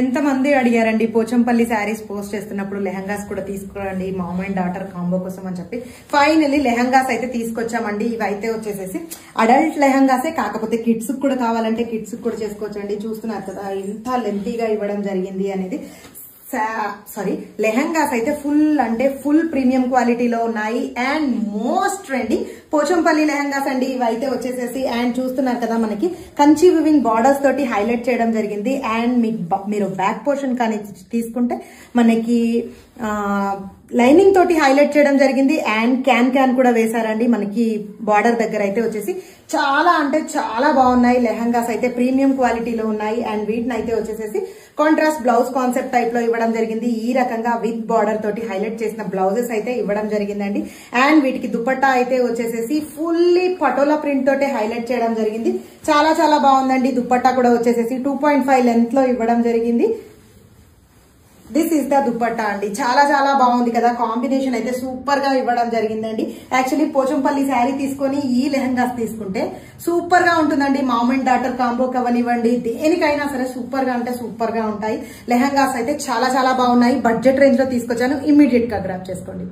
ఎంతమంది అడిగారండి పోచంపల్లి శారీస్ పోస్ట్ చేస్తున్నప్పుడు లెహంగాస్ కూడా తీసుకురండి మామ్ అండ్ డాటర్ కాంబో కోసం అని చెప్పి ఫైనలీ లెహంగాస్ అయితే తీసుకొచ్చామండి. ఇవైతే వచ్చేసేసి అడల్ట్ లెహంగాసే, కాకపోతే కిడ్స్ కూడా కావాలంటే కిడ్స్ కూడా చేసుకోవచ్చండి. చూస్తున్నారు కదా ఎంత లెంతీగా ఇవ్వడం జరిగింది అనేది. సారీ, లెహంగాస్ అయితే ఫుల్ ప్రీమియం క్వాలిటీలో ఉన్నాయి and most trending Pochampally lehengas అండి ఇవైతే వచ్చేసేసి. అండ్ చూస్తున్నారు కదా మనకి కంచి వివింగ్ బార్డర్స్ తోటి హైలైట్ చేయడం జరిగింది. అండ్ మీరు బ్యాక్ పోర్షన్ కానీ తీసుకుంటే మనకి లైనింగ్ తోటి హైలైట్ చేయడం జరిగింది. అండ్ క్యాన్ కూడా వేశారండి మనకి బార్డర్ దగ్గర అయితే వచ్చేసి. చాలా అంటే చాలా బాగున్నాయి లెహంగాస్ అయితే, ప్రీమియం క్వాలిటీలో ఉన్నాయి. అండ్ వీటిని అయితే వచ్చేసేసి కాంట్రాస్ట్ బ్లౌజ్ కాన్సెప్ట్ టైప్ లో ఇవ్వడం జరిగింది. ఈ రకంగా విత్ బార్డర్ తోటి హైలైట్ చేసిన బ్లౌజెస్ అయితే ఇవ్వడం జరిగిందండి. అండ్ వీటికి దుపట్టా అయితే వచ్చేసేసి ఫుల్లీ పటోలా ప్రింట్ తోటి హైలైట్ చేయడం జరిగింది. చాలా చాలా బాగుందండి. దుపట్టా కూడా వచ్చేసేసి 2.5 లెంత్ లో ఇవ్వడం జరిగింది. దిస్ ఈస్ ద దుపట్టా అండి. చాలా చాలా బాగుంది కదా, కాంబినేషన్ అయితే సూపర్ గా ఇవ్వడం జరిగిందండి. యాక్చువల్లీ పోచంపల్లి శారీ తీసుకొని ఈ లెహంగాస్ తీసుకుంటే సూపర్ గా ఉంటుందండి. మామ్ అండ్ డాటర్ కాంబో కవనివ్వండి, దేనికైనా సరే సూపర్ గా అంటే సూపర్ గా ఉంటాయి. లెహంగాస్ అయితే చాలా చాలా బాగున్నాయి. బడ్జెట్ రేంజ్ లో తీసుకొచ్చాను, ఇమ్మీడియట్ గా గ్రాబ్ చేసుకోండి.